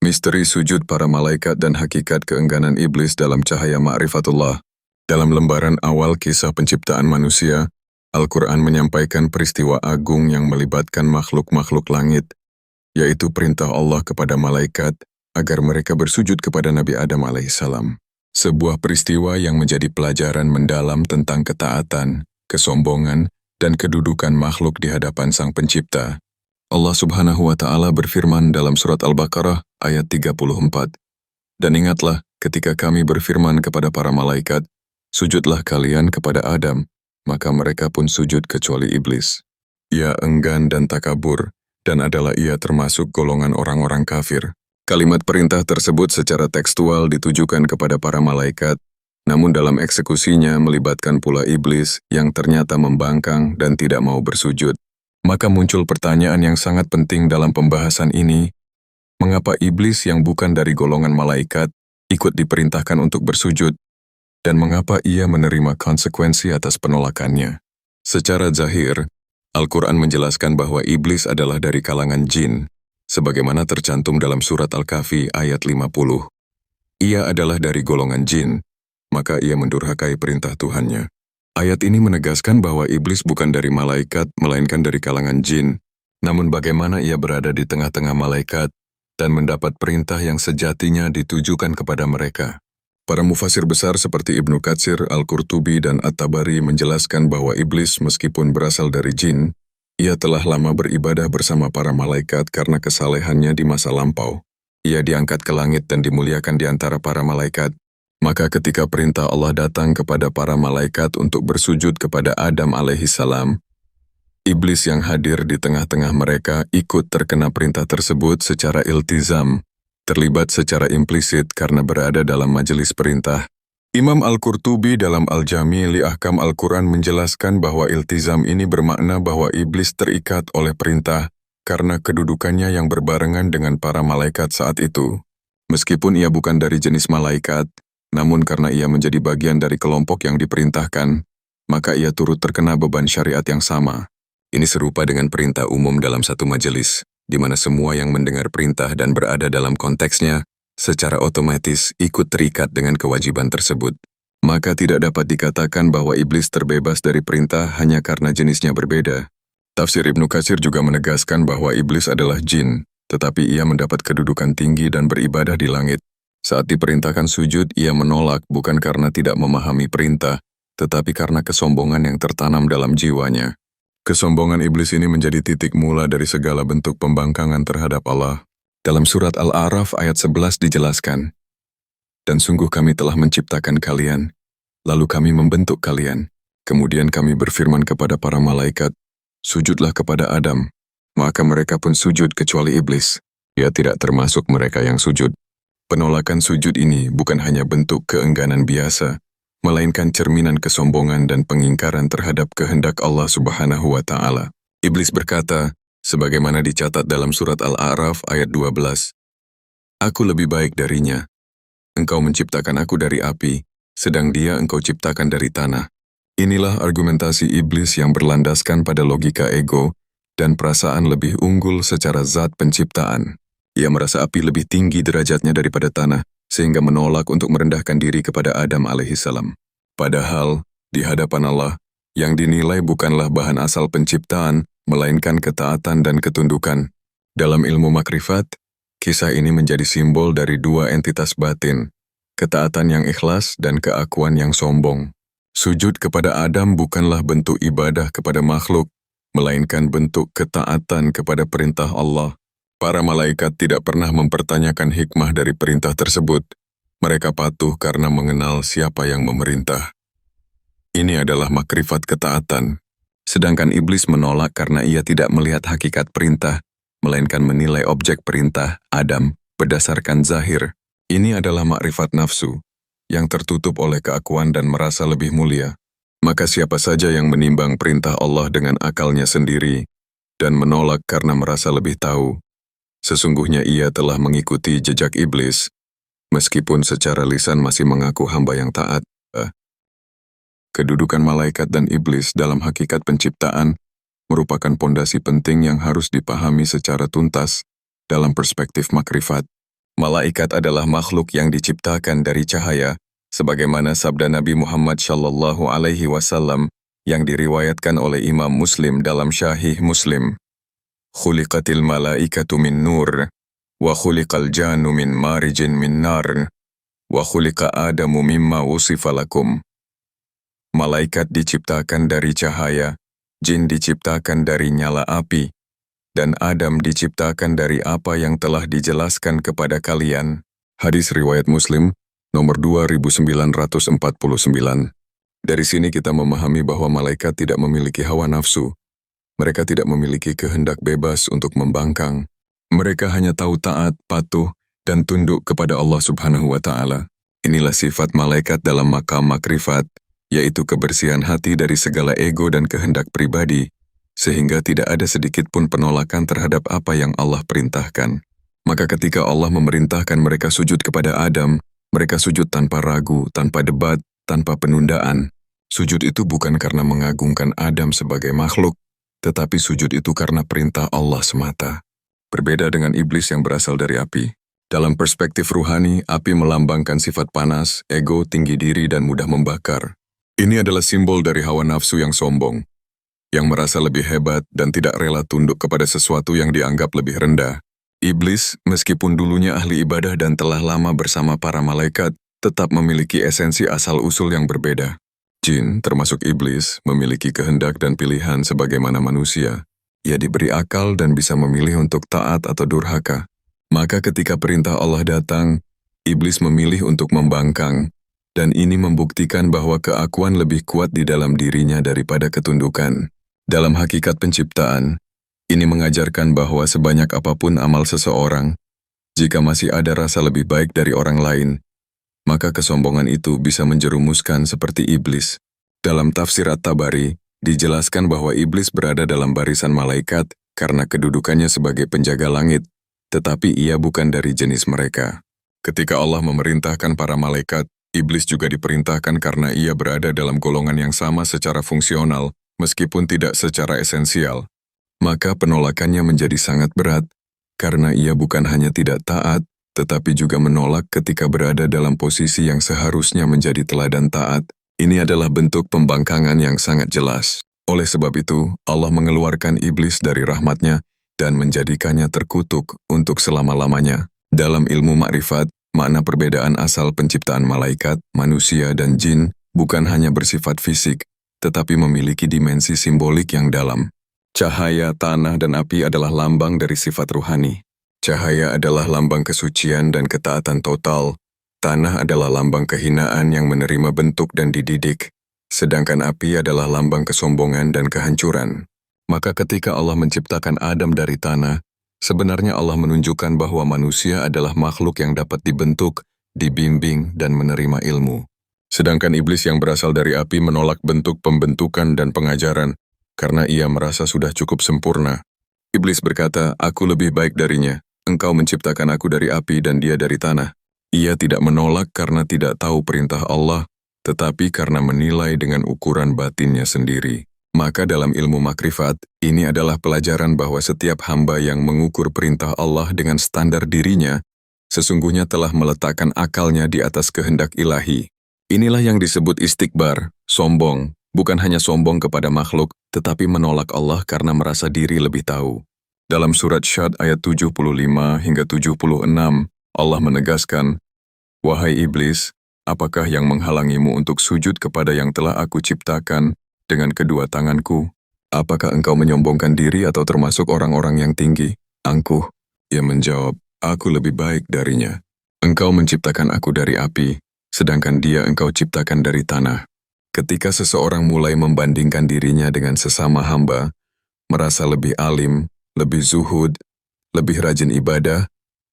Misteri sujud para malaikat dan hakikat keengganan iblis dalam cahaya ma'rifatullah. Dalam lembaran awal kisah penciptaan manusia, Al-Quran menyampaikan peristiwa agung yang melibatkan makhluk-makhluk langit, yaitu perintah Allah kepada malaikat agar mereka bersujud kepada Nabi Adam alaihissalam. Sebuah peristiwa yang menjadi pelajaran mendalam tentang ketaatan, kesombongan, dan kedudukan makhluk di hadapan Sang Pencipta. Allah Subhanahu wa Ta'ala berfirman dalam surat Al-Baqarah ayat 34, "Dan ingatlah ketika kami berfirman kepada para malaikat, sujudlah kalian kepada Adam, maka mereka pun sujud kecuali iblis. Ia enggan dan takabur, dan adalah ia termasuk golongan orang-orang kafir." Kalimat perintah tersebut secara tekstual ditujukan kepada para malaikat, namun dalam eksekusinya melibatkan pula iblis yang ternyata membangkang dan tidak mau bersujud. Maka muncul pertanyaan yang sangat penting dalam pembahasan ini, mengapa iblis yang bukan dari golongan malaikat ikut diperintahkan untuk bersujud, dan mengapa ia menerima konsekuensi atas penolakannya? Secara zahir, Al-Quran menjelaskan bahwa iblis adalah dari kalangan jin, sebagaimana tercantum dalam surat Al-Kahfi ayat 50. Ia adalah dari golongan jin, maka ia mendurhakai perintah Tuhannya. Ayat ini menegaskan bahwa iblis bukan dari malaikat, melainkan dari kalangan jin. Namun bagaimana ia berada di tengah-tengah malaikat dan mendapat perintah yang sejatinya ditujukan kepada mereka? Para mufasir besar seperti Ibnu Katsir, Al-Qurtubi, dan At-Tabari menjelaskan bahwa iblis meskipun berasal dari jin, ia telah lama beribadah bersama para malaikat karena kesalehannya di masa lampau. Ia diangkat ke langit dan dimuliakan di antara para malaikat. Maka ketika perintah Allah datang kepada para malaikat untuk bersujud kepada Adam alaihissalam, iblis yang hadir di tengah-tengah mereka ikut terkena perintah tersebut secara iltizam, terlibat secara implisit karena berada dalam majelis perintah. Imam Al-Qurtubi dalam Al-Jami' li Ahkam Al-Quran menjelaskan bahwa iltizam ini bermakna bahwa iblis terikat oleh perintah karena kedudukannya yang berbarengan dengan para malaikat saat itu. Meskipun ia bukan dari jenis malaikat, namun karena ia menjadi bagian dari kelompok yang diperintahkan, maka ia turut terkena beban syariat yang sama. Ini serupa dengan perintah umum dalam satu majelis, di mana semua yang mendengar perintah dan berada dalam konteksnya, secara otomatis ikut terikat dengan kewajiban tersebut. Maka tidak dapat dikatakan bahwa iblis terbebas dari perintah hanya karena jenisnya berbeda. Tafsir Ibnu Katsir juga menegaskan bahwa iblis adalah jin, tetapi ia mendapat kedudukan tinggi dan beribadah di langit. Saat diperintahkan sujud, ia menolak bukan karena tidak memahami perintah, tetapi karena kesombongan yang tertanam dalam jiwanya. Kesombongan iblis ini menjadi titik mula dari segala bentuk pembangkangan terhadap Allah. Dalam surat Al-A'raf ayat 11 dijelaskan, "Dan sungguh kami telah menciptakan kalian, lalu kami membentuk kalian. Kemudian kami berfirman kepada para malaikat, sujudlah kepada Adam. Maka mereka pun sujud kecuali iblis. Ia tidak termasuk mereka yang sujud." Penolakan sujud ini bukan hanya bentuk keengganan biasa, melainkan cerminan kesombongan dan pengingkaran terhadap kehendak Allah Subhanahu wa Ta'ala. Iblis berkata, sebagaimana dicatat dalam surat Al-A'raf ayat 12, "Aku lebih baik darinya. Engkau menciptakan aku dari api, sedang dia engkau ciptakan dari tanah." Inilah argumentasi iblis yang berlandaskan pada logika ego dan perasaan lebih unggul secara zat penciptaan. Ia merasa api lebih tinggi derajatnya daripada tanah, sehingga menolak untuk merendahkan diri kepada Adam alaihissalam. Padahal, di hadapan Allah, yang dinilai bukanlah bahan asal penciptaan, melainkan ketaatan dan ketundukan. Dalam ilmu makrifat, kisah ini menjadi simbol dari dua entitas batin, ketaatan yang ikhlas dan keakuan yang sombong. Sujud kepada Adam bukanlah bentuk ibadah kepada makhluk, melainkan bentuk ketaatan kepada perintah Allah. Para malaikat tidak pernah mempertanyakan hikmah dari perintah tersebut. Mereka patuh karena mengenal siapa yang memerintah. Ini adalah makrifat ketaatan. Sedangkan iblis menolak karena ia tidak melihat hakikat perintah, melainkan menilai objek perintah, Adam, berdasarkan zahir. Ini adalah makrifat nafsu, yang tertutup oleh keakuan dan merasa lebih mulia. Maka siapa saja yang menimbang perintah Allah dengan akalnya sendiri, dan menolak karena merasa lebih tahu, sesungguhnya ia telah mengikuti jejak iblis, meskipun secara lisan masih mengaku hamba yang taat. Kedudukan malaikat dan iblis dalam hakikat penciptaan merupakan pondasi penting yang harus dipahami secara tuntas dalam perspektif makrifat. Malaikat adalah makhluk yang diciptakan dari cahaya, sebagaimana sabda Nabi Muhammad Shallallahu Alaihi Wasallam yang diriwayatkan oleh Imam Muslim dalam Syahih Muslim. Khuliqatil malaikatu min nur, wa khuliqal jannu min marijin min nar, wa khuliqa Adamu mimma wusifa lakum. Malaikat diciptakan dari cahaya, jin diciptakan dari nyala api, dan Adam diciptakan dari apa yang telah dijelaskan kepada kalian. Hadis riwayat Muslim, nomor 2949. Dari sini kita memahami bahwa malaikat tidak memiliki hawa nafsu. Mereka tidak memiliki kehendak bebas untuk membangkang. Mereka hanya tahu taat, patuh, dan tunduk kepada Allah Subhanahu wa Ta'ala. Inilah sifat malaikat dalam maqam makrifat, yaitu kebersihan hati dari segala ego dan kehendak pribadi, sehingga tidak ada sedikit pun penolakan terhadap apa yang Allah perintahkan. Maka ketika Allah memerintahkan mereka sujud kepada Adam, mereka sujud tanpa ragu, tanpa debat, tanpa penundaan. Sujud itu bukan karena mengagungkan Adam sebagai makhluk, tetapi sujud itu karena perintah Allah semata. Berbeda dengan iblis yang berasal dari api. Dalam perspektif ruhani, api melambangkan sifat panas, ego, tinggi diri, dan mudah membakar. Ini adalah simbol dari hawa nafsu yang sombong, yang merasa lebih hebat dan tidak rela tunduk kepada sesuatu yang dianggap lebih rendah. Iblis, meskipun dulunya ahli ibadah dan telah lama bersama para malaikat, tetap memiliki esensi asal-usul yang berbeda. Jin, termasuk iblis, memiliki kehendak dan pilihan sebagaimana manusia. Ia diberi akal dan bisa memilih untuk taat atau durhaka. Maka ketika perintah Allah datang, iblis memilih untuk membangkang, dan ini membuktikan bahwa keakuan lebih kuat di dalam dirinya daripada ketundukan. Dalam hakikat penciptaan, ini mengajarkan bahwa sebanyak apapun amal seseorang, jika masih ada rasa lebih baik dari orang lain, maka kesombongan itu bisa menjerumuskan seperti iblis. Dalam tafsir At-Tabari, dijelaskan bahwa iblis berada dalam barisan malaikat karena kedudukannya sebagai penjaga langit, tetapi ia bukan dari jenis mereka. Ketika Allah memerintahkan para malaikat, iblis juga diperintahkan karena ia berada dalam golongan yang sama secara fungsional, meskipun tidak secara esensial. Maka penolakannya menjadi sangat berat, karena ia bukan hanya tidak taat, tetapi juga menolak ketika berada dalam posisi yang seharusnya menjadi teladan taat. Ini adalah bentuk pembangkangan yang sangat jelas. Oleh sebab itu, Allah mengeluarkan iblis dari rahmatnya dan menjadikannya terkutuk untuk selama-lamanya. Dalam ilmu makrifat, makna perbedaan asal penciptaan malaikat, manusia, dan jin bukan hanya bersifat fisik, tetapi memiliki dimensi simbolik yang dalam. Cahaya, tanah, dan api adalah lambang dari sifat ruhani. Cahaya adalah lambang kesucian dan ketaatan total. Tanah adalah lambang kehinaan yang menerima bentuk dan dididik. Sedangkan api adalah lambang kesombongan dan kehancuran. Maka ketika Allah menciptakan Adam dari tanah, sebenarnya Allah menunjukkan bahwa manusia adalah makhluk yang dapat dibentuk, dibimbing, dan menerima ilmu. Sedangkan iblis yang berasal dari api menolak bentuk pembentukan dan pengajaran, karena ia merasa sudah cukup sempurna. Iblis berkata, "Aku lebih baik darinya. Engkau menciptakan aku dari api dan dia dari tanah." Ia tidak menolak karena tidak tahu perintah Allah, tetapi karena menilai dengan ukuran batinnya sendiri. Maka dalam ilmu makrifat, ini adalah pelajaran bahwa setiap hamba yang mengukur perintah Allah dengan standar dirinya, sesungguhnya telah meletakkan akalnya di atas kehendak ilahi. Inilah yang disebut istikbar, sombong, bukan hanya sombong kepada makhluk, tetapi menolak Allah karena merasa diri lebih tahu. Dalam surat Syad ayat 75 hingga 76, Allah menegaskan, "Wahai iblis, apakah yang menghalangimu untuk sujud kepada yang telah aku ciptakan dengan kedua tanganku? Apakah engkau menyombongkan diri atau termasuk orang-orang yang tinggi? Angkuh." Ia menjawab, "Aku lebih baik darinya. Engkau menciptakan aku dari api, sedangkan dia engkau ciptakan dari tanah." Ketika seseorang mulai membandingkan dirinya dengan sesama hamba, merasa lebih alim, lebih zuhud, lebih rajin ibadah,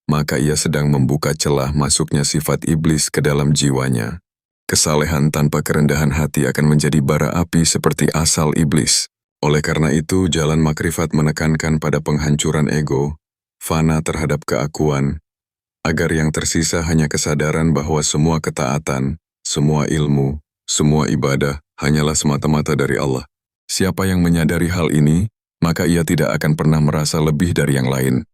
maka ia sedang membuka celah masuknya sifat iblis ke dalam jiwanya. Kesalehan tanpa kerendahan hati akan menjadi bara api seperti asal iblis. Oleh karena itu, jalan makrifat menekankan pada penghancuran ego, fana terhadap keakuan, agar yang tersisa hanya kesadaran bahwa semua ketaatan, semua ilmu, semua ibadah hanyalah semata-mata dari Allah. Siapa yang menyadari hal ini, maka ia tidak akan pernah merasa lebih dari yang lain.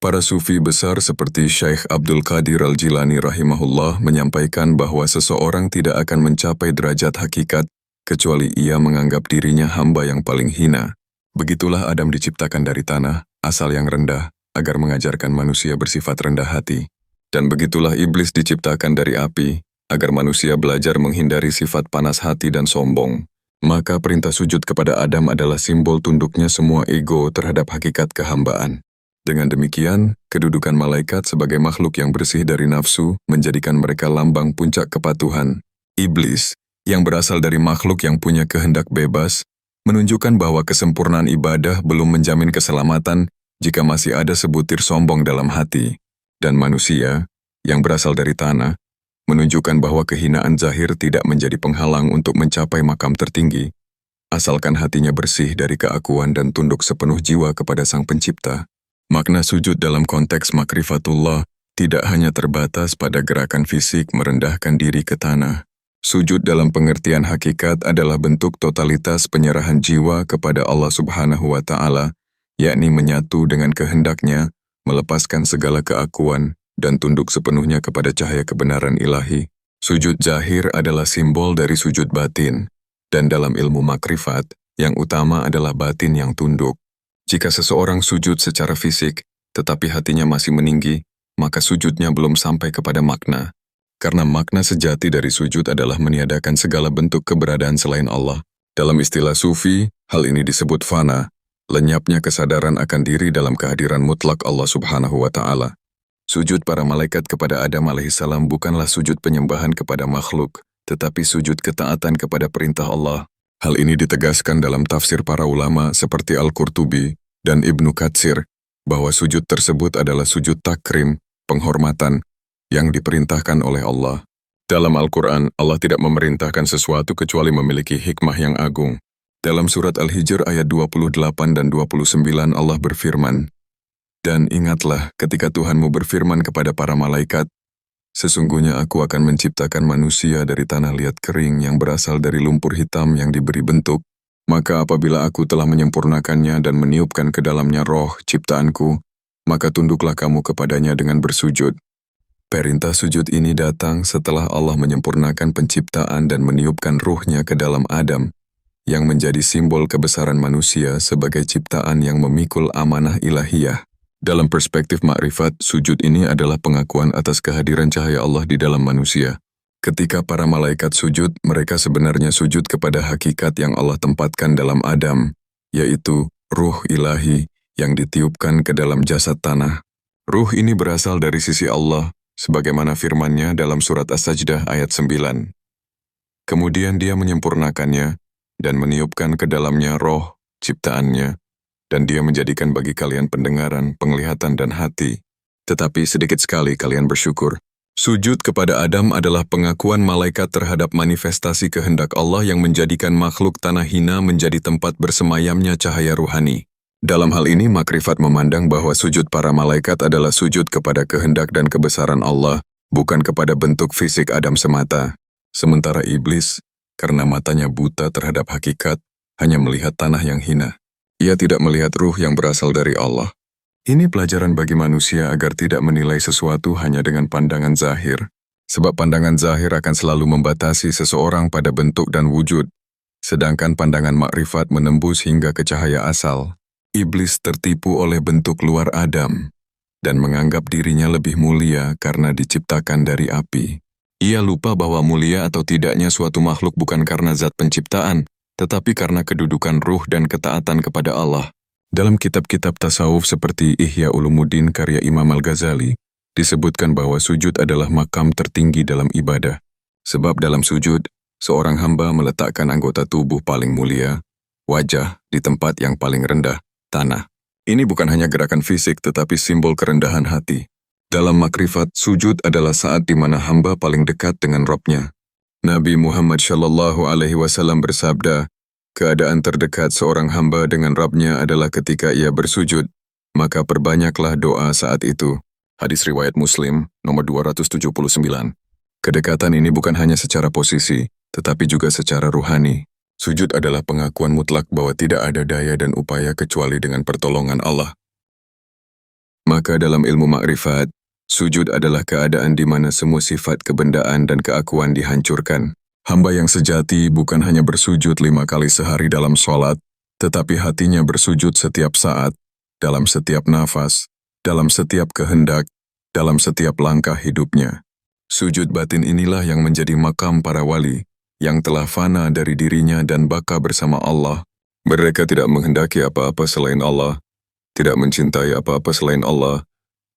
Para sufi besar seperti Syekh Abdul Qadir Al-Jilani rahimahullah menyampaikan bahwa seseorang tidak akan mencapai derajat hakikat kecuali ia menganggap dirinya hamba yang paling hina. Begitulah Adam diciptakan dari tanah, asal yang rendah, agar mengajarkan manusia bersifat rendah hati. Dan begitulah iblis diciptakan dari api, agar manusia belajar menghindari sifat panas hati dan sombong. Maka perintah sujud kepada Adam adalah simbol tunduknya semua ego terhadap hakikat kehambaan. Dengan demikian, kedudukan malaikat sebagai makhluk yang bersih dari nafsu menjadikan mereka lambang puncak kepatuhan. Iblis, yang berasal dari makhluk yang punya kehendak bebas, menunjukkan bahwa kesempurnaan ibadah belum menjamin keselamatan jika masih ada sebutir sombong dalam hati. Dan manusia, yang berasal dari tanah, menunjukkan bahwa kehinaan zahir tidak menjadi penghalang untuk mencapai makam tertinggi, asalkan hatinya bersih dari keakuan dan tunduk sepenuh jiwa kepada Sang Pencipta. Makna sujud dalam konteks makrifatullah tidak hanya terbatas pada gerakan fisik merendahkan diri ke tanah. Sujud dalam pengertian hakikat adalah bentuk totalitas penyerahan jiwa kepada Allah Subhanahu wa Ta'ala, yakni menyatu dengan kehendaknya, melepaskan segala keakuan, dan tunduk sepenuhnya kepada cahaya kebenaran ilahi. Sujud zahir adalah simbol dari sujud batin, dan dalam ilmu makrifat, yang utama adalah batin yang tunduk. Jika seseorang sujud secara fisik, tetapi hatinya masih meninggi, maka sujudnya belum sampai kepada makna. Karena makna sejati dari sujud adalah meniadakan segala bentuk keberadaan selain Allah. Dalam istilah sufi, hal ini disebut fana, lenyapnya kesadaran akan diri dalam kehadiran mutlak Allah Subhanahu wa Ta'ala. Sujud para malaikat kepada Adam alaihissalam bukanlah sujud penyembahan kepada makhluk, tetapi sujud ketaatan kepada perintah Allah. Hal ini ditegaskan dalam tafsir para ulama seperti Al-Qurtubi dan Ibnu Katsir, bahwa sujud tersebut adalah sujud takrim, penghormatan, yang diperintahkan oleh Allah. Dalam Al-Quran, Allah tidak memerintahkan sesuatu kecuali memiliki hikmah yang agung. Dalam surat Al-Hijr ayat 28 dan 29 Allah berfirman, "Dan ingatlah ketika Tuhanmu berfirman kepada para malaikat, sesungguhnya aku akan menciptakan manusia dari tanah liat kering yang berasal dari lumpur hitam yang diberi bentuk. Maka apabila aku telah menyempurnakannya dan meniupkan ke dalamnya roh ciptaanku, maka tunduklah kamu kepadanya dengan bersujud." Perintah sujud ini datang setelah Allah menyempurnakan penciptaan dan meniupkan ruhnya ke dalam Adam, yang menjadi simbol kebesaran manusia sebagai ciptaan yang memikul amanah ilahiyah. Dalam perspektif makrifat, sujud ini adalah pengakuan atas kehadiran cahaya Allah di dalam manusia. Ketika para malaikat sujud, mereka sebenarnya sujud kepada hakikat yang Allah tempatkan dalam Adam, yaitu ruh ilahi yang ditiupkan ke dalam jasad tanah. Ruh ini berasal dari sisi Allah, sebagaimana firman-Nya dalam surat As-Sajdah ayat 9. Kemudian Dia menyempurnakannya dan meniupkan ke dalamnya roh ciptaannya, dan Dia menjadikan bagi kalian pendengaran, penglihatan, dan hati. Tetapi sedikit sekali kalian bersyukur. Sujud kepada Adam adalah pengakuan malaikat terhadap manifestasi kehendak Allah yang menjadikan makhluk tanah hina menjadi tempat bersemayamnya cahaya ruhani. Dalam hal ini, makrifat memandang bahwa sujud para malaikat adalah sujud kepada kehendak dan kebesaran Allah, bukan kepada bentuk fisik Adam semata. Sementara iblis, karena matanya buta terhadap hakikat, hanya melihat tanah yang hina. Ia tidak melihat ruh yang berasal dari Allah. Ini pelajaran bagi manusia agar tidak menilai sesuatu hanya dengan pandangan zahir, sebab pandangan zahir akan selalu membatasi seseorang pada bentuk dan wujud, sedangkan pandangan makrifat menembus hingga ke cahaya asal. Iblis tertipu oleh bentuk luar Adam, dan menganggap dirinya lebih mulia karena diciptakan dari api. Ia lupa bahwa mulia atau tidaknya suatu makhluk bukan karena zat penciptaan, tetapi karena kedudukan ruh dan ketaatan kepada Allah. Dalam kitab-kitab tasawuf seperti Ihya Ulumuddin karya Imam Al-Ghazali, disebutkan bahwa sujud adalah makam tertinggi dalam ibadah. Sebab dalam sujud, seorang hamba meletakkan anggota tubuh paling mulia, wajah, di tempat yang paling rendah, tanah. Ini bukan hanya gerakan fisik tetapi simbol kerendahan hati. Dalam makrifat, sujud adalah saat di mana hamba paling dekat dengan Rabb-Nya. Nabi Muhammad SAW bersabda, keadaan terdekat seorang hamba dengan Rabb-Nya adalah ketika ia bersujud, maka perbanyaklah doa saat itu. Hadis riwayat Muslim, nomor 279. Kedekatan ini bukan hanya secara posisi, tetapi juga secara ruhani. Sujud adalah pengakuan mutlak bahwa tidak ada daya dan upaya kecuali dengan pertolongan Allah. Maka dalam ilmu makrifat, sujud adalah keadaan di mana semua sifat kebendaan dan keakuan dihancurkan. Hamba yang sejati bukan hanya bersujud 5 kali sehari dalam sholat, tetapi hatinya bersujud setiap saat, dalam setiap nafas, dalam setiap kehendak, dalam setiap langkah hidupnya. Sujud batin inilah yang menjadi makam para wali, yang telah fana dari dirinya dan baka bersama Allah. Mereka tidak menghendaki apa-apa selain Allah, tidak mencintai apa-apa selain Allah,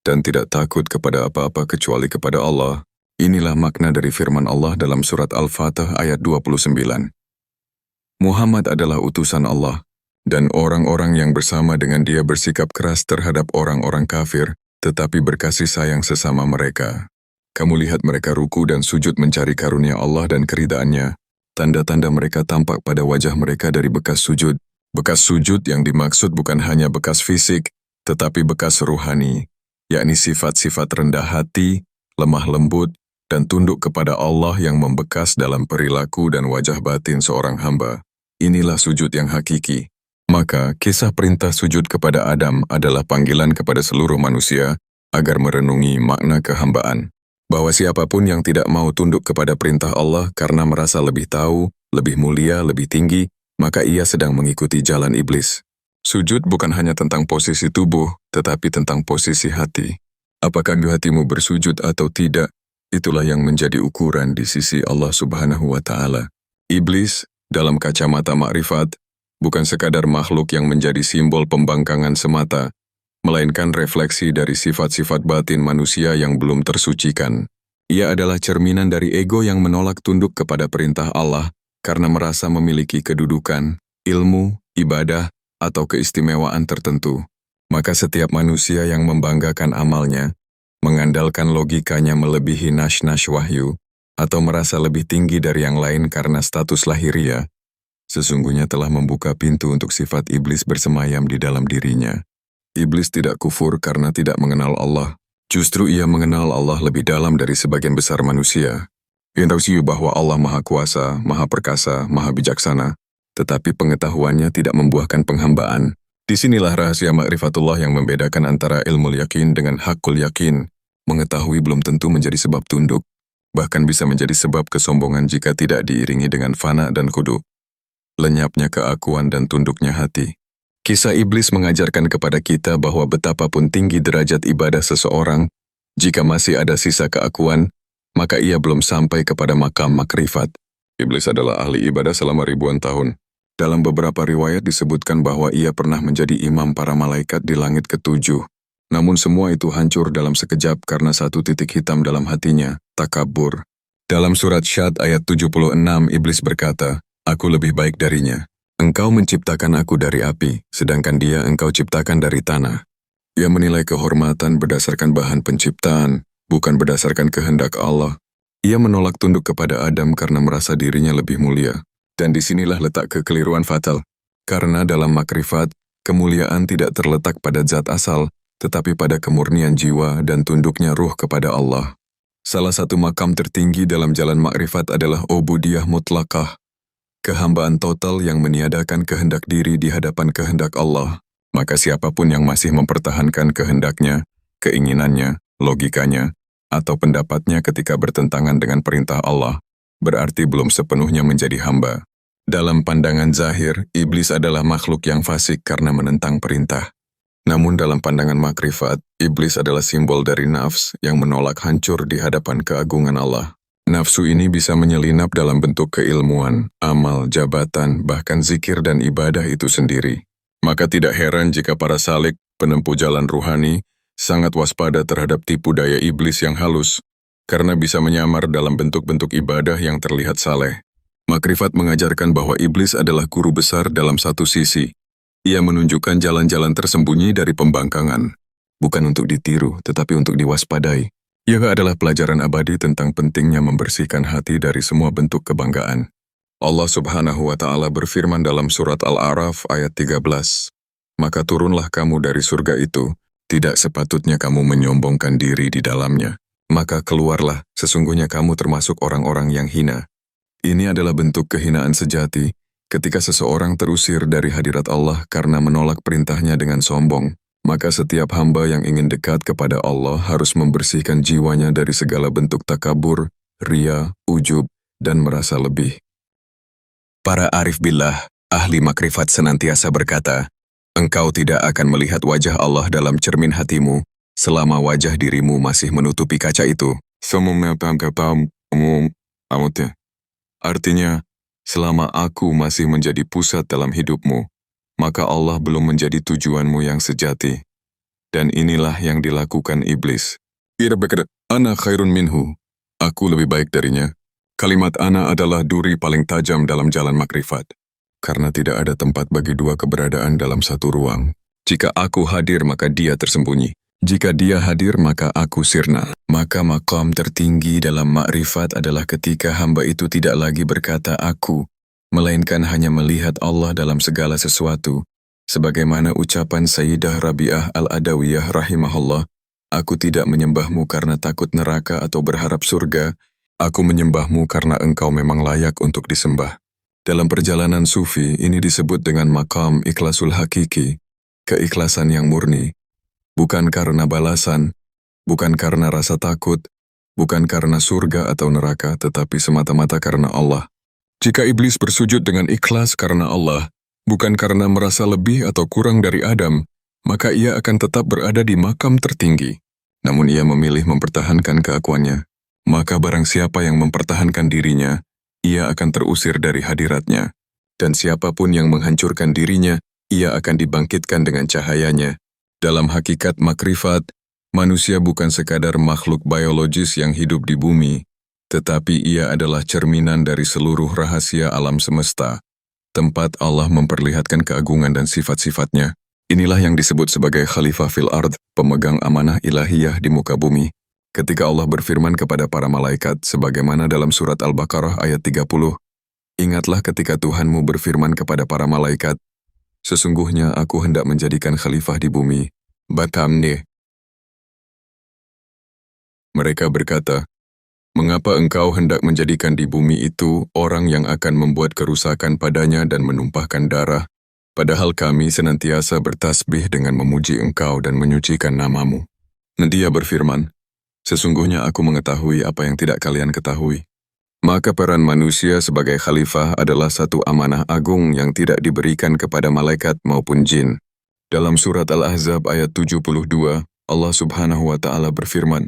dan tidak takut kepada apa-apa kecuali kepada Allah. Inilah makna dari firman Allah dalam surat Al-Fatah ayat 29. Muhammad adalah utusan Allah, dan orang-orang yang bersama dengan dia bersikap keras terhadap orang-orang kafir, tetapi berkasih sayang sesama mereka. Kamu lihat mereka ruku dan sujud mencari karunia Allah dan keridaannya. Tanda-tanda mereka tampak pada wajah mereka dari bekas sujud. Bekas sujud yang dimaksud bukan hanya bekas fisik, tetapi bekas ruhani, yakni sifat-sifat rendah hati, lemah lembut, dan tunduk kepada Allah yang membekas dalam perilaku dan wajah batin seorang hamba. Inilah sujud yang hakiki. Maka, kisah perintah sujud kepada Adam adalah panggilan kepada seluruh manusia agar merenungi makna kehambaan. Bahwa siapapun yang tidak mau tunduk kepada perintah Allah karena merasa lebih tahu, lebih mulia, lebih tinggi, maka ia sedang mengikuti jalan iblis. Sujud bukan hanya tentang posisi tubuh, tetapi tentang posisi hati. Apakah hatimu bersujud atau tidak? Itulah yang menjadi ukuran di sisi Allah Subhanahu wa Ta'ala. Iblis, dalam kacamata makrifat, bukan sekadar makhluk yang menjadi simbol pembangkangan semata, melainkan refleksi dari sifat-sifat batin manusia yang belum tersucikan. Ia adalah cerminan dari ego yang menolak tunduk kepada perintah Allah karena merasa memiliki kedudukan, ilmu, ibadah, atau keistimewaan tertentu. Maka setiap manusia yang membanggakan amalnya, mengandalkan logikanya melebihi nash-nash wahyu, atau merasa lebih tinggi dari yang lain karena status lahiriah, sesungguhnya telah membuka pintu untuk sifat iblis bersemayam di dalam dirinya. Iblis tidak kufur karena tidak mengenal Allah. Justru ia mengenal Allah lebih dalam dari sebagian besar manusia. Ia tahu bahwa Allah Maha Kuasa, Maha Perkasa, Maha Bijaksana, tetapi pengetahuannya tidak membuahkan penghambaan. Disinilah rahasia ma'rifatullah yang membedakan antara ilmu yakin dengan hakul yakin. Mengetahui belum tentu menjadi sebab tunduk, bahkan bisa menjadi sebab kesombongan jika tidak diiringi dengan fana dan khudu. Lenyapnya keakuan dan tunduknya hati. Kisah iblis mengajarkan kepada kita bahwa betapapun tinggi derajat ibadah seseorang, jika masih ada sisa keakuan, maka ia belum sampai kepada makam makrifat. Iblis adalah ahli ibadah selama ribuan tahun. Dalam beberapa riwayat disebutkan bahwa ia pernah menjadi imam para malaikat di langit ke-7. Namun semua itu hancur dalam sekejap karena satu titik hitam dalam hatinya, takabur. Dalam surat Syad ayat 76, iblis berkata, "Aku lebih baik darinya. Engkau menciptakan aku dari api, sedangkan dia engkau ciptakan dari tanah." Ia menilai kehormatan berdasarkan bahan penciptaan, bukan berdasarkan kehendak Allah. Ia menolak tunduk kepada Adam karena merasa dirinya lebih mulia. Dan disinilah letak kekeliruan fatal. Karena dalam makrifat, kemuliaan tidak terletak pada zat asal, tetapi pada kemurnian jiwa dan tunduknya ruh kepada Allah. Salah satu makam tertinggi dalam jalan makrifat adalah ubudiyah mutlaqah, kehambaan total yang meniadakan kehendak diri di hadapan kehendak Allah. Maka siapapun yang masih mempertahankan kehendaknya, keinginannya, logikanya, atau pendapatnya ketika bertentangan dengan perintah Allah, berarti belum sepenuhnya menjadi hamba. Dalam pandangan zahir, iblis adalah makhluk yang fasik karena menentang perintah. Namun dalam pandangan makrifat, iblis adalah simbol dari nafs yang menolak hancur di hadapan keagungan Allah. Nafsu ini bisa menyelinap dalam bentuk keilmuan, amal, jabatan, bahkan zikir dan ibadah itu sendiri. Maka tidak heran jika para salik, penempuh jalan ruhani, sangat waspada terhadap tipu daya iblis yang halus, karena bisa menyamar dalam bentuk-bentuk ibadah yang terlihat saleh. Makrifat mengajarkan bahwa iblis adalah guru besar dalam satu sisi. Ia menunjukkan jalan-jalan tersembunyi dari pembangkangan, bukan untuk ditiru, tetapi untuk diwaspadai. Ia adalah pelajaran abadi tentang pentingnya membersihkan hati dari semua bentuk kebanggaan. Allah Subhanahu wa Ta'ala berfirman dalam surat Al-A'raf ayat 13, "Maka turunlah kamu dari surga itu, tidak sepatutnya kamu menyombongkan diri di dalamnya. Maka keluarlah, sesungguhnya kamu termasuk orang-orang yang hina." Ini adalah bentuk kehinaan sejati, ketika seseorang terusir dari hadirat Allah karena menolak perintahnya dengan sombong, Maka setiap hamba yang ingin dekat kepada Allah harus membersihkan jiwanya dari segala bentuk takabur, ria, ujub, dan merasa lebih. Para arif billah, ahli makrifat senantiasa berkata, engkau tidak akan melihat wajah Allah dalam cermin hatimu, selama wajah dirimu masih menutupi kaca itu. Artinya, selama aku masih menjadi pusat dalam hidupmu, maka Allah belum menjadi tujuanmu yang sejati. Dan inilah yang dilakukan iblis. Ia berkata, ana khairun minhu. Aku lebih baik darinya. Kalimat ana adalah duri paling tajam dalam jalan makrifat. Karena tidak ada tempat bagi dua keberadaan dalam satu ruang. Jika aku hadir, maka dia tersembunyi. Jika dia hadir, maka aku sirna. Maka maqam tertinggi dalam makrifat adalah ketika hamba itu tidak lagi berkata aku, melainkan hanya melihat Allah dalam segala sesuatu. Sebagaimana ucapan Sayyidah Rabi'ah Al-Adawiyah rahimahullah, aku tidak menyembahmu karena takut neraka atau berharap surga, aku menyembahmu karena engkau memang layak untuk disembah. Dalam perjalanan sufi, ini disebut dengan maqam ikhlasul hakiki, keikhlasan yang murni. Bukan karena balasan, bukan karena rasa takut, bukan karena surga atau neraka, tetapi semata-mata karena Allah. Jika iblis bersujud dengan ikhlas karena Allah, bukan karena merasa lebih atau kurang dari Adam, maka ia akan tetap berada di makam tertinggi. Namun ia memilih mempertahankan keakuannya. Maka barang siapa yang mempertahankan dirinya, ia akan terusir dari hadiratnya. Dan siapapun yang menghancurkan dirinya, ia akan dibangkitkan dengan cahayanya. Dalam hakikat makrifat, manusia bukan sekadar makhluk biologis yang hidup di bumi, tetapi ia adalah cerminan dari seluruh rahasia alam semesta, tempat Allah memperlihatkan keagungan dan sifat-sifatnya. Inilah yang disebut sebagai khalifah fil ard, pemegang amanah ilahiyah di muka bumi. Ketika Allah berfirman kepada para malaikat, sebagaimana dalam surat Al-Baqarah ayat 30, ingatlah ketika Tuhanmu berfirman kepada para malaikat, sesungguhnya aku hendak menjadikan khalifah di bumi. Batamne. Mereka berkata, mengapa engkau hendak menjadikan di bumi itu orang yang akan membuat kerusakan padanya dan menumpahkan darah, padahal kami senantiasa bertasbih dengan memuji engkau dan menyucikan namamu. Dan dia berfirman, sesungguhnya aku mengetahui apa yang tidak kalian ketahui. Maka peran manusia sebagai khalifah adalah satu amanah agung yang tidak diberikan kepada malaikat maupun jin. Dalam surat Al-Ahzab ayat 72, Allah Subhanahu wa Ta'ala berfirman,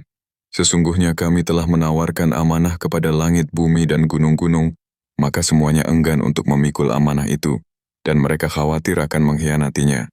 sesungguhnya kami telah menawarkan amanah kepada langit, bumi, dan gunung-gunung, maka semuanya enggan untuk memikul amanah itu, dan mereka khawatir akan mengkhianatinya.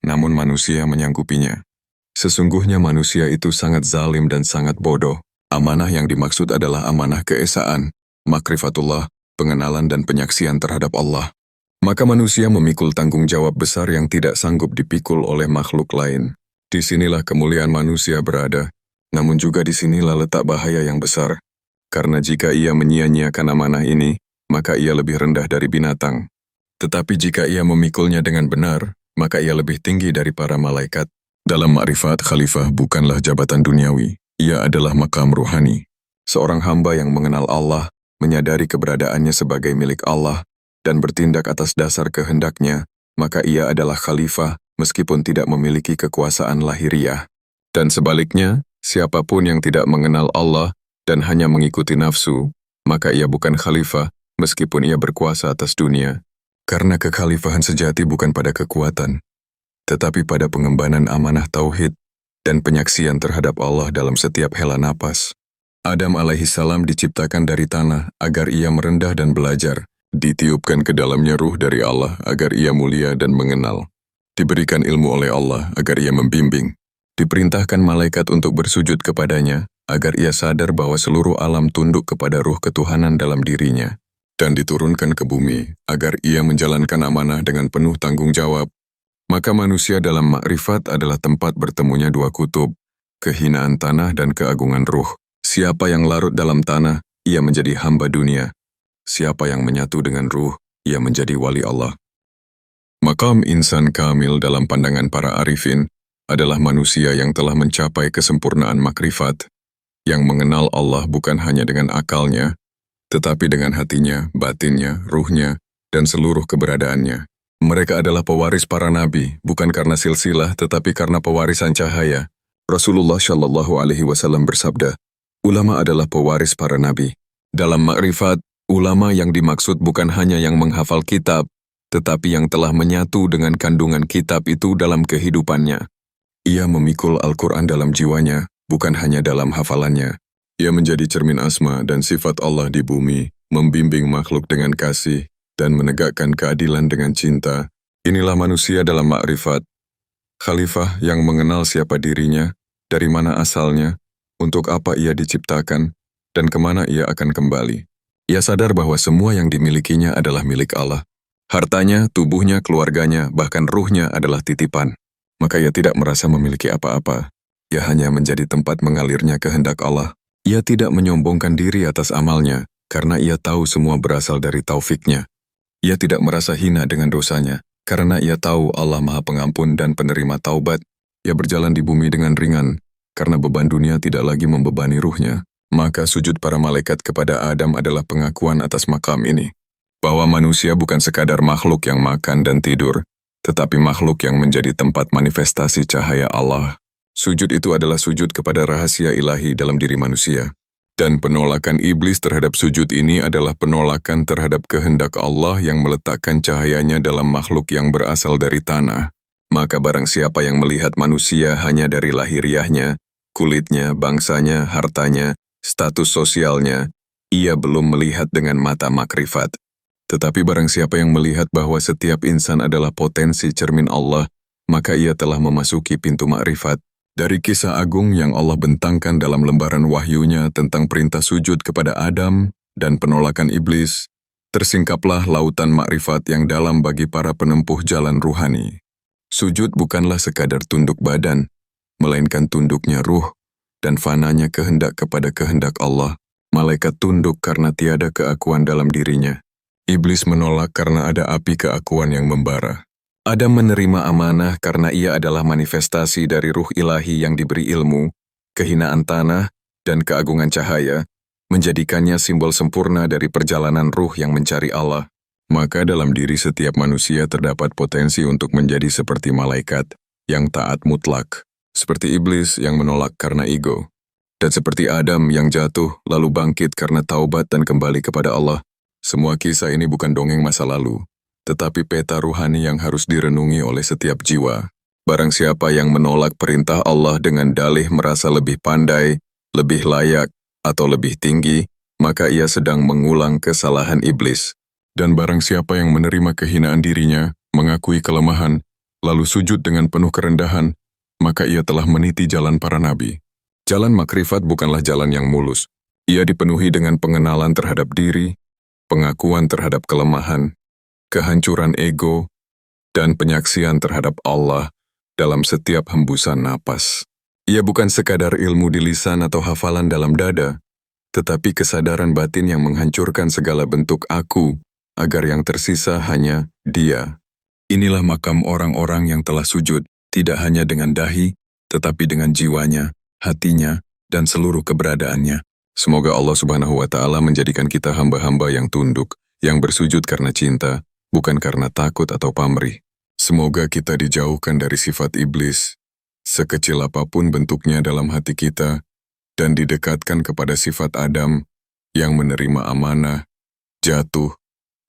Namun manusia menyanggupinya. Sesungguhnya manusia itu sangat zalim dan sangat bodoh. Amanah yang dimaksud adalah amanah keesaan, makrifatullah, pengenalan dan penyaksian terhadap Allah. Maka manusia memikul tanggung jawab besar yang tidak sanggup dipikul oleh makhluk lain. Disinilah kemuliaan manusia berada, namun juga disinilah letak bahaya yang besar. Karena jika ia menyia-nyiakan amanah ini, maka ia lebih rendah dari binatang. Tetapi jika ia memikulnya dengan benar, maka ia lebih tinggi dari para malaikat. Dalam makrifat, khalifah bukanlah jabatan duniawi, ia adalah makam ruhani. Seorang hamba yang mengenal Allah, menyadari keberadaannya sebagai milik Allah, dan bertindak atas dasar kehendaknya, maka ia adalah khalifah meskipun tidak memiliki kekuasaan lahiriah. Dan sebaliknya, siapapun yang tidak mengenal Allah dan hanya mengikuti nafsu, maka ia bukan khalifah meskipun ia berkuasa atas dunia. Karena kekhalifahan sejati bukan pada kekuatan, tetapi pada pengembangan amanah tauhid dan penyaksian terhadap Allah dalam setiap hela napas. Adam alaihissalam diciptakan dari tanah agar ia merendah dan belajar, ditiupkan ke dalamnya ruh dari Allah agar ia mulia dan mengenal, diberikan ilmu oleh Allah agar ia membimbing, diperintahkan malaikat untuk bersujud kepadanya agar ia sadar bahwa seluruh alam tunduk kepada ruh ketuhanan dalam dirinya, dan diturunkan ke bumi agar ia menjalankan amanah dengan penuh tanggung jawab. Maka manusia dalam makrifat adalah tempat bertemunya dua kutub, kehinaan tanah dan keagungan ruh. Siapa yang larut dalam tanah, ia menjadi hamba dunia. Siapa yang menyatu dengan ruh, ia menjadi wali Allah. Maqam insan kamil dalam pandangan para arifin adalah manusia yang telah mencapai kesempurnaan makrifat, yang mengenal Allah bukan hanya dengan akalnya, tetapi dengan hatinya, batinnya, ruhnya, dan seluruh keberadaannya. Mereka adalah pewaris para nabi, bukan karena silsilah, tetapi karena pewarisan cahaya. Rasulullah Shallallahu Alaihi Wasallam bersabda, ulama adalah pewaris para nabi. Dalam makrifat, ulama yang dimaksud bukan hanya yang menghafal kitab, tetapi yang telah menyatu dengan kandungan kitab itu dalam kehidupannya. Ia memikul Al-Quran dalam jiwanya, bukan hanya dalam hafalannya. Ia menjadi cermin asma dan sifat Allah di bumi, membimbing makhluk dengan kasih, dan menegakkan keadilan dengan cinta. Inilah manusia dalam makrifat. Khalifah yang mengenal siapa dirinya, dari mana asalnya, untuk apa ia diciptakan, dan kemana ia akan kembali. Ia sadar bahwa semua yang dimilikinya adalah milik Allah. Hartanya, tubuhnya, keluarganya, bahkan ruhnya adalah titipan. Maka ia tidak merasa memiliki apa-apa. Ia hanya menjadi tempat mengalirnya kehendak Allah. Ia tidak menyombongkan diri atas amalnya, karena ia tahu semua berasal dari taufiknya. Ia tidak merasa hina dengan dosanya, karena ia tahu Allah Maha Pengampun dan penerima taubat. Ia berjalan di bumi dengan ringan, karena beban dunia tidak lagi membebani ruhnya. Maka sujud para malaikat kepada Adam adalah pengakuan atas makam ini. Bahwa manusia bukan sekadar makhluk yang makan dan tidur, tetapi makhluk yang menjadi tempat manifestasi cahaya Allah. Sujud itu adalah sujud kepada rahasia ilahi dalam diri manusia. Dan penolakan iblis terhadap sujud ini adalah penolakan terhadap kehendak Allah yang meletakkan cahayanya dalam makhluk yang berasal dari tanah. Maka barang siapa yang melihat manusia hanya dari lahiriahnya, kulitnya, bangsanya, hartanya, status sosialnya, ia belum melihat dengan mata makrifat. Tetapi barang siapa yang melihat bahwa setiap insan adalah potensi cermin Allah, maka ia telah memasuki pintu makrifat. Dari kisah agung yang Allah bentangkan dalam lembaran wahyunya tentang perintah sujud kepada Adam dan penolakan iblis, tersingkaplah lautan makrifat yang dalam bagi para penempuh jalan ruhani. Sujud bukanlah sekadar tunduk badan, melainkan tunduknya ruh dan fananya kehendak kepada kehendak Allah. Malaikat tunduk karena tiada keakuan dalam dirinya. Iblis menolak karena ada api keakuan yang membara. Adam menerima amanah karena ia adalah manifestasi dari ruh ilahi yang diberi ilmu, kehinaan tanah, dan keagungan cahaya, menjadikannya simbol sempurna dari perjalanan ruh yang mencari Allah. Maka dalam diri setiap manusia terdapat potensi untuk menjadi seperti malaikat yang taat mutlak, seperti iblis yang menolak karena ego, dan seperti Adam yang jatuh lalu bangkit karena taubat dan kembali kepada Allah. Semua kisah ini bukan dongeng masa lalu, tetapi peta ruhani yang harus direnungi oleh setiap jiwa. Barang siapa yang menolak perintah Allah dengan dalih merasa lebih pandai, lebih layak, atau lebih tinggi, maka ia sedang mengulang kesalahan iblis. Dan barang siapa yang menerima kehinaan dirinya, mengakui kelemahan, lalu sujud dengan penuh kerendahan, maka ia telah meniti jalan para nabi. Jalan makrifat bukanlah jalan yang mulus. Ia dipenuhi dengan pengenalan terhadap diri, pengakuan terhadap kelemahan, kehancuran ego, dan penyaksian terhadap Allah dalam setiap hembusan napas. Ia bukan sekadar ilmu di lisan atau hafalan dalam dada, tetapi kesadaran batin yang menghancurkan segala bentuk aku, agar yang tersisa hanya Dia. Inilah makam orang-orang yang telah sujud, tidak hanya dengan dahi, tetapi dengan jiwanya, hatinya, dan seluruh keberadaannya. Semoga Allah Subhanahu wa Ta'ala menjadikan kita hamba-hamba yang tunduk, yang bersujud karena cinta, bukan karena takut atau pamrih. Semoga kita dijauhkan dari sifat iblis, sekecil apapun bentuknya dalam hati kita, dan didekatkan kepada sifat Adam yang menerima amanah, jatuh,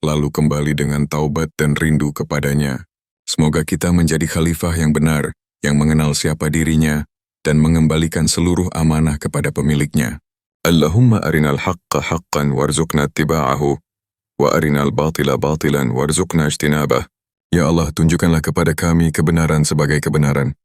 lalu kembali dengan taubat dan rindu kepadanya. Semoga kita menjadi khalifah yang benar, yang mengenal siapa dirinya, dan mengembalikan seluruh amanah kepada pemiliknya. Allahumma arinal haqqa haqqan warzuqna ittiba'ahu, wa arinal batila batilan warzuqna ijtinabah. Ya Allah, tunjukkanlah kepada kami kebenaran sebagai kebenaran,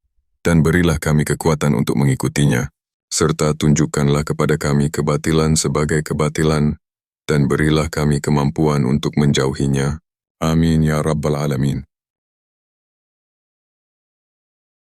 dan berilah kami kekuatan untuk mengikutinya, serta tunjukkanlah kepada kami kebatilan sebagai kebatilan, dan berilah kami kemampuan untuk menjauhinya. Amin ya Rabbal Alamin.